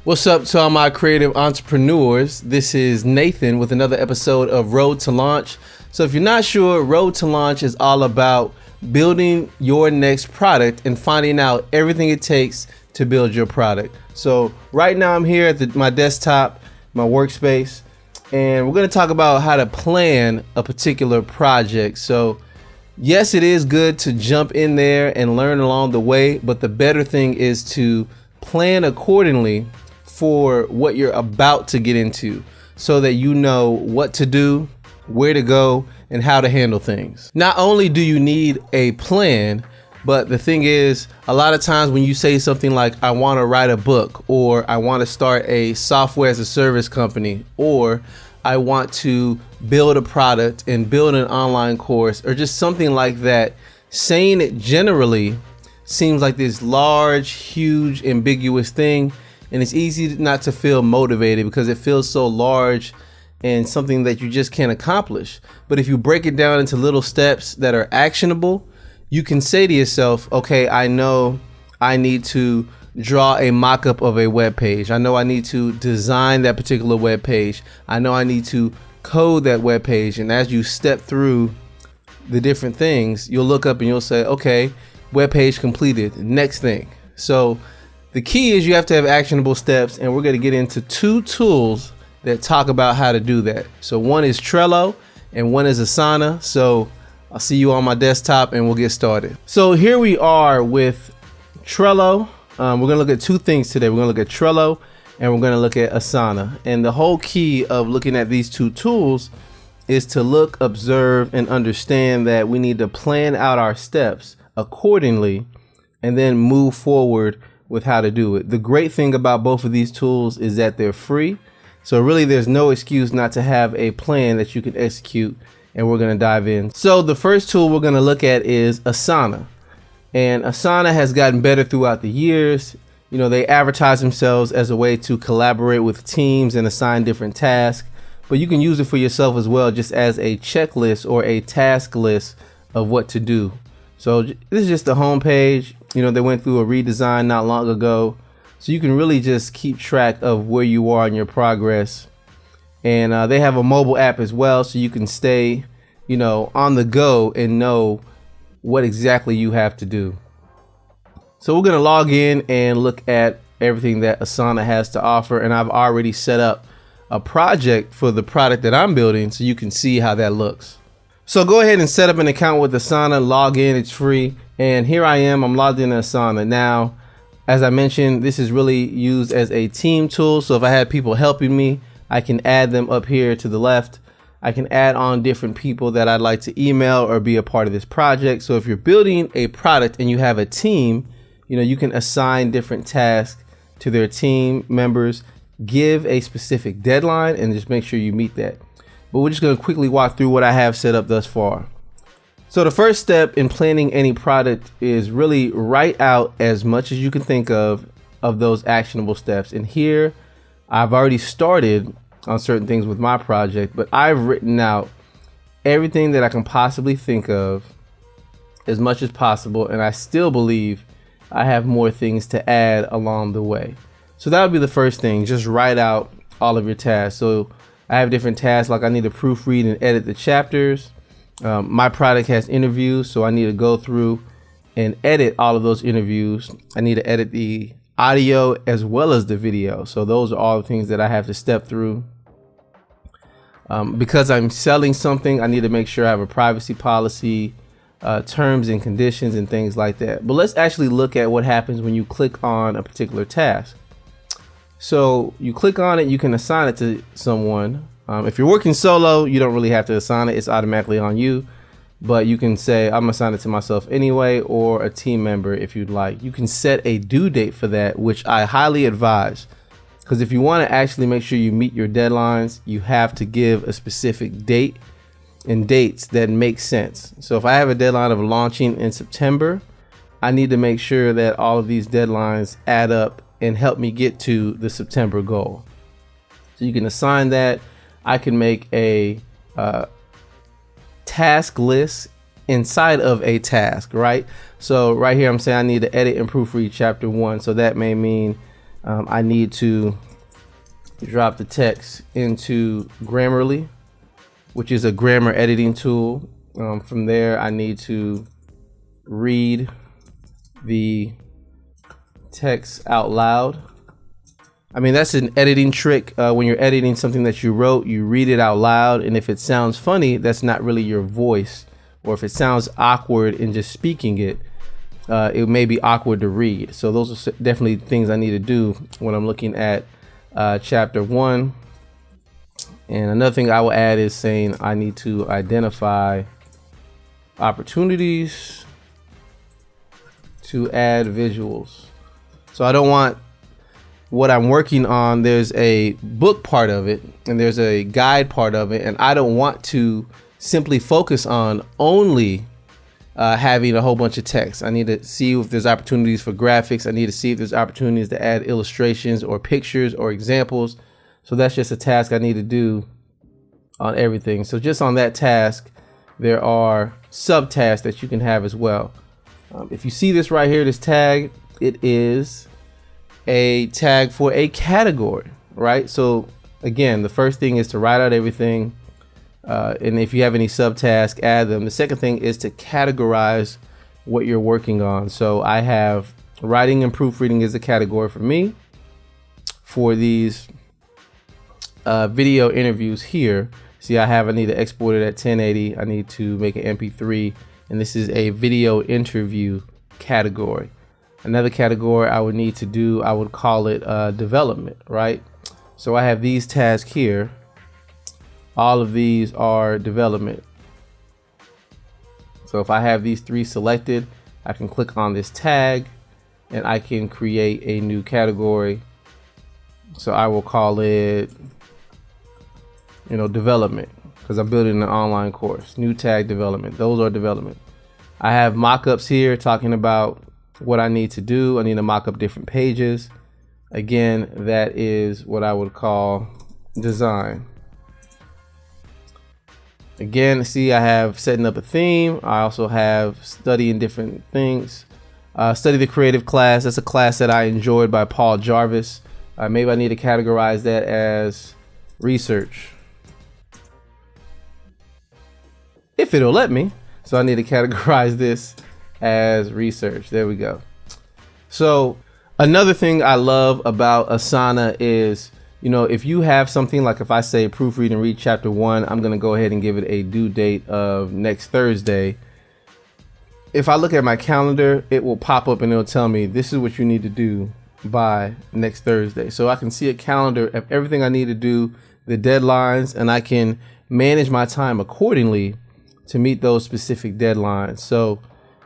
What's up to all my creative entrepreneurs? This is Nathan with another episode of Road to Launch. So if you're not sure, Road to Launch is all about building your next product and finding out everything it takes to build your product. So right now I'm here at my desktop, my workspace, and we're going to talk about how to plan a particular project. So yes, it is good to jump in there and learn along the way, but the better thing is to plan accordingly for what you're about to get into so that you know what to do, where to go, and how to handle things. Not only do you need a plan, but the thing is, a lot of times when you say something like, I want to write a book, or I want to start a software as a service company, or I want to build a product and build an online course, or just something like that, saying it generally seems like this large, huge, ambiguous thing. And it's easy not to feel motivated because it feels so large and something that you just can't accomplish. But if you break it down into little steps that are actionable, you can say to yourself, okay, I know I need to draw a mock-up of a web page. I know I need to design that particular web page. I know I need to code that web page. And as you step through the different things, you'll look up and you'll say, okay, web page completed, next thing. So the key is you have to have actionable steps, and we're going to get into two tools that talk about how to do that. So one is Trello and one is Asana. So I'll see you on my desktop and we'll get started. So here we are with Trello. We're going to look at two things today. We're going to look at Trello and we're going to look at Asana. And the whole key of looking at these two tools is to look, observe, and understand that we need to plan out our steps accordingly and then move forward with how to do it. The great thing about both of these tools is that they're free. So really there's no excuse not to have a plan that you can execute, and we're going to dive in. So the first tool we're going to look at is Asana. And Asana has gotten better throughout the years. You know, they advertise themselves as a way to collaborate with teams and assign different tasks, but you can use it for yourself as well, just as a checklist or a task list of what to do. So this is just the home page. You know, they went through a redesign not long ago, so you can really just keep track of where you are in your progress. And they have a mobile app as well, so you can stay, you know, on the go and know what exactly you have to do. So we're going to log in and look at everything that Asana has to offer. And I've already set up a project for the product that I'm building, so you can see how that looks. So go ahead and set up an account with Asana, log in, it's free. And here I am, I'm logged in Asana. Now, as I mentioned, this is really used as a team tool. So if I had people helping me, I can add them up here to the left. I can add on different people that I'd like to email or be a part of this project. So if you're building a product and you have a team, you know, you can assign different tasks to their team members, give a specific deadline, and just make sure you meet that. But we're just going to quickly walk through what I have set up thus far. So the first step in planning any product is really write out as much as you can think of those actionable steps. And here I've already started on certain things with my project, but I've written out everything that I can possibly think of as much as possible. And I still believe I have more things to add along the way. So that would be the first thing. Just write out all of your tasks. So I have different tasks, like I need to proofread and edit the chapters. My product has interviews, so I need to go through and edit all of those interviews. I need to edit the audio as well as the video. So those are all the things that I have to step through. Because I'm selling something, I need to make sure I have a privacy policy, terms and conditions and things like that. But let's actually look at what happens when you click on a particular task. So you click on it, you can assign it to someone. If you're working solo, you don't really have to assign it. It's automatically on you. But you can say, I'm gonna assign it to myself anyway, or a team member if you'd like. You can set a due date for that, which I highly advise. Because if you want to actually make sure you meet your deadlines, you have to give a specific date and dates that make sense. So if I have a deadline of launching in September, I need to make sure that all of these deadlines add up and help me get to the September goal. So you can assign that. I can make a task list inside of a task, right? So right here, I'm saying I need to edit and proofread chapter 1. So that may mean I need to drop the text into Grammarly, which is a grammar editing tool. From there, I need to read the text out loud. I mean, that's an editing trick. When you're editing something that you wrote, you read it out loud. And if it sounds funny, that's not really your voice. Or if it sounds awkward in just speaking it, it may be awkward to read. So those are definitely things I need to do when I'm looking at chapter 1. And another thing I will add is saying I need to identify opportunities to add visuals. So I don't want what I'm working on, there's a book part of it and there's a guide part of it, and I don't want to simply focus on only having a whole bunch of text. I need to see if there's opportunities for graphics. I need to see if there's opportunities to add illustrations or pictures or examples. So that's just a task I need to do on everything. So just on that task, there are subtasks that you can have as well. If you see this right here, this tag, it is a tag for a category, right? So again, the first thing is to write out everything. And if you have any subtasks, add them. The second thing is to categorize what you're working on. So I have writing and proofreading is a category for me. For these video interviews here, see, I need to export it at 1080. I need to make an MP3, and this is a video interview category. Another category I would need to do, I would call it development, right? So I have these tasks here. All of these are development. So if I have these 3 selected, I can click on this tag and I can create a new category. So I will call it, development, because I'm building an online course. New tag, development. Those are development. I have mockups here talking about what I need to do. I need to mock up different pages. Again, that is what I would call design. Again, see, I have setting up a theme. I also have studying different things. Study the creative class. That's a class that I enjoyed by Paul Jarvis. Maybe I need to categorize that as research, if it'll let me. So I need to categorize this as research. There we go. So another thing I love about Asana is, if you have something like, if I say proofread and read chapter 1, I'm going to go ahead and give it a due date of next Thursday. If I look at my calendar, it will pop up and it'll tell me this is what you need to do by next Thursday. So I can see a calendar of everything I need to do, the deadlines, and I can manage my time accordingly to meet those specific deadlines. So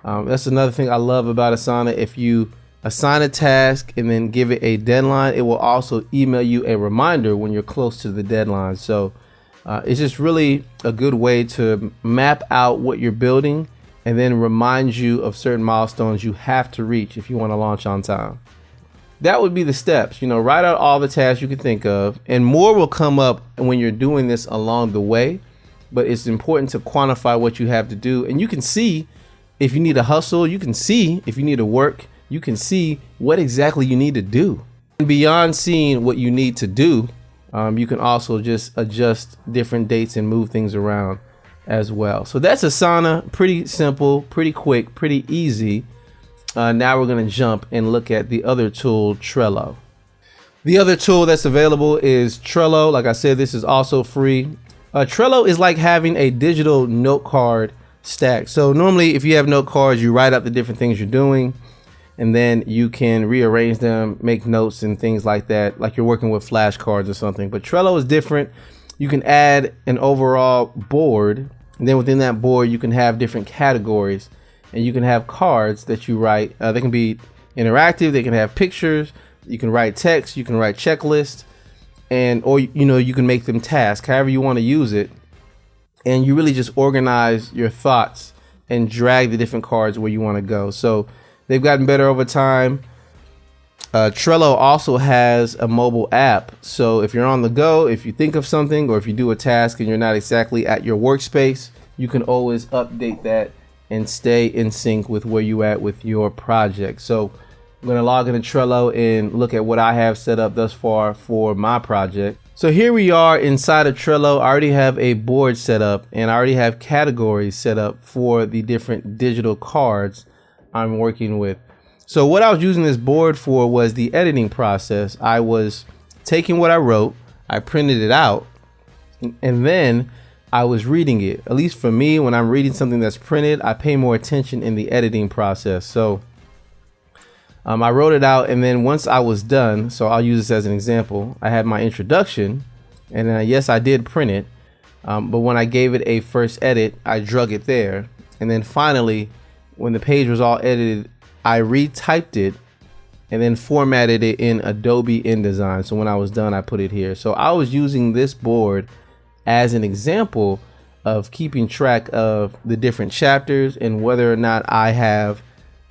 that's another thing I love about Asana. If you assign a task and then give it a deadline, it will also email you a reminder when you're close to the deadline. So it's just really a good way to map out what you're building and then remind you of certain milestones you have to reach if you want to launch on time. That would be the steps. Write out all the tasks you can think of, and more will come up when you're doing this along the way. But it's important to quantify what you have to do, and you can see if you need to hustle, you can see if you need to work, you can see what exactly you need to do. And beyond seeing what you need to do, you can also just adjust different dates and move things around as well. So that's Asana. Pretty simple, pretty quick, pretty easy. Now we're going to jump and look at the other tool, Trello. The other tool that's available is Trello. Like I said, this is also free. Trello is like having a digital note card stack. So normally if you have note cards, you write out the different things you're doing, and then you can rearrange them, make notes and things like that, like you're working with flashcards or something. But Trello is different. You can add an overall board, and then within that board you can have different categories, and you can have cards that you write. They can be interactive, they can have pictures, you can write text, you can write checklists, or you can make them tasks, however you want to use it. And you really just organize your thoughts and drag the different cards where you want to go. So they've gotten better over time. Trello also has a mobile app. So if you're on the go, if you think of something, or if you do a task and you're not exactly at your workspace, you can always update that and stay in sync with where you at with your project. So I'm gonna log into Trello and look at what I have set up thus far for my project. So here we are inside of Trello. I already have a board set up and I already have categories set up for the different digital cards I'm working with. So what I was using this board for was the editing process. I was taking what I wrote, I printed it out, and then I was reading it. At least for me, when I'm reading something that's printed, I pay more attention in the editing process. So I wrote it out, and then once I was done, so I'll use this as an example, I had my introduction, and then yes, I did print it, but when I gave it a first edit, I drug it there, and then finally, when the page was all edited, I retyped it, and then formatted it in Adobe InDesign. So when I was done, I put it here. So I was using this board as an example of keeping track of the different chapters and whether or not I have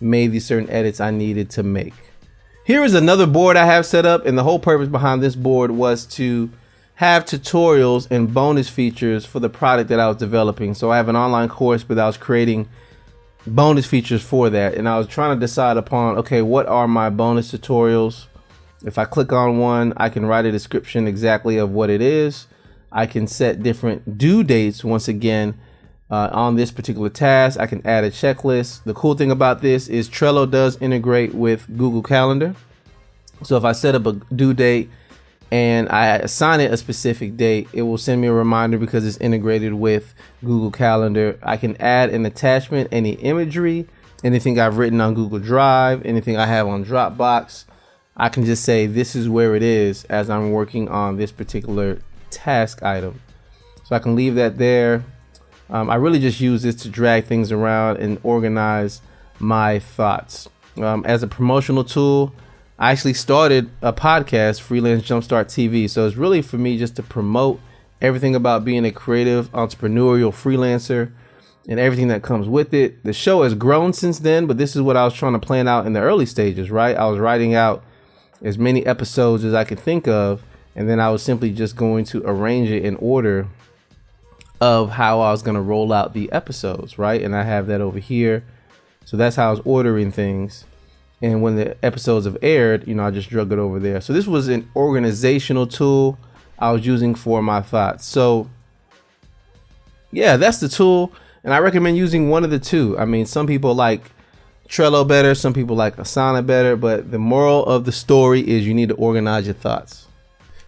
made these certain edits I needed to make. Here is another board I have set up, and the whole purpose behind this board was to have tutorials and bonus features for the product that I was developing. So I have an online course, but I was creating bonus features for that, and I was trying to decide upon, okay, what are my bonus tutorials? If I click on one, I can write a description exactly of what it is. I can set different due dates once again on this particular task. I can add a checklist. The cool thing about this is Trello does integrate with Google Calendar. So if I set up a due date and I assign it a specific date, it will send me a reminder because it's integrated with Google Calendar. I can add an attachment, any imagery, anything I've written on Google Drive, anything I have on Dropbox. I can just say this is where it is as I'm working on this particular task item. So I can leave that there. I really just use this to drag things around and organize my thoughts. As a promotional tool, I actually started a podcast, Freelance Jumpstart TV. So it's really for me just to promote everything about being a creative, entrepreneurial freelancer and everything that comes with it. The show has grown since then, but this is what I was trying to plan out in the early stages, right? I was writing out as many episodes as I could think of, and then I was simply just going to arrange it in order of how I was going to roll out the episodes, right? And I have that over here. So that's how I was ordering things. And when the episodes have aired, you know, I just drug it over there. So this was an organizational tool I was using for my thoughts. So yeah, that's the tool. And I recommend using one of the two. I mean, some people like Trello better, some people like Asana better, but the moral of the story is you need to organize your thoughts.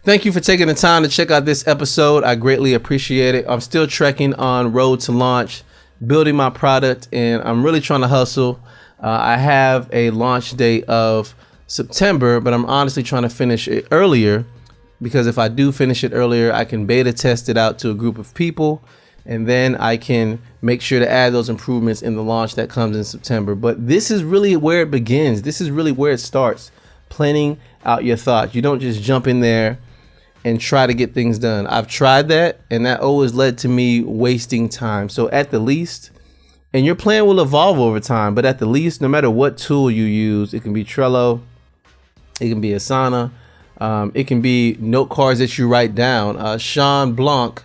Thank you for taking the time to check out this episode. I greatly appreciate it. I'm still trekking on road to launch, building my product, and I'm really trying to hustle. I have a launch date of September, but I'm honestly trying to finish it earlier, because if I do finish it earlier, I can beta test it out to a group of people, and then I can make sure to add those improvements in the launch that comes in September. But this is really where it begins. This is really where it starts, planning out your thoughts. You don't just jump in there and try to get things done. I've tried that, and that always led to me wasting time. So at the least, and your plan will evolve over time, but at the least, no matter what tool you use, it can be Trello, it can be Asana, it can be note cards that you write down. Sean Blanc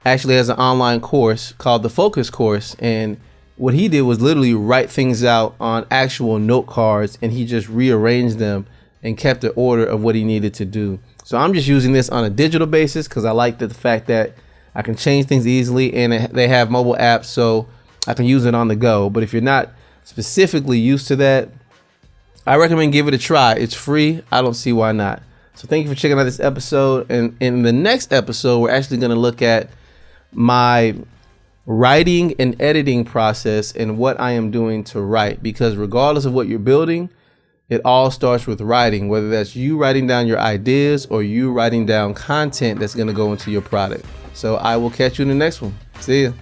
actually has an online course called the Focus Course, and what he did was literally write things out on actual note cards, and he just rearranged them and kept the order of what he needed to do. So I'm just using this on a digital basis because I like the fact that I can change things easily, and they have mobile apps, so I can use it on the go. But if you're not specifically used to that, I recommend give it a try. It's free. I don't see why not. So thank you for checking out this episode. And in the next episode, we're actually going to look at my writing and editing process and what I am doing to write, because regardless of what you're building, it all starts with writing, whether that's you writing down your ideas or you writing down content that's going to go into your product. So I will catch you in the next one. See ya.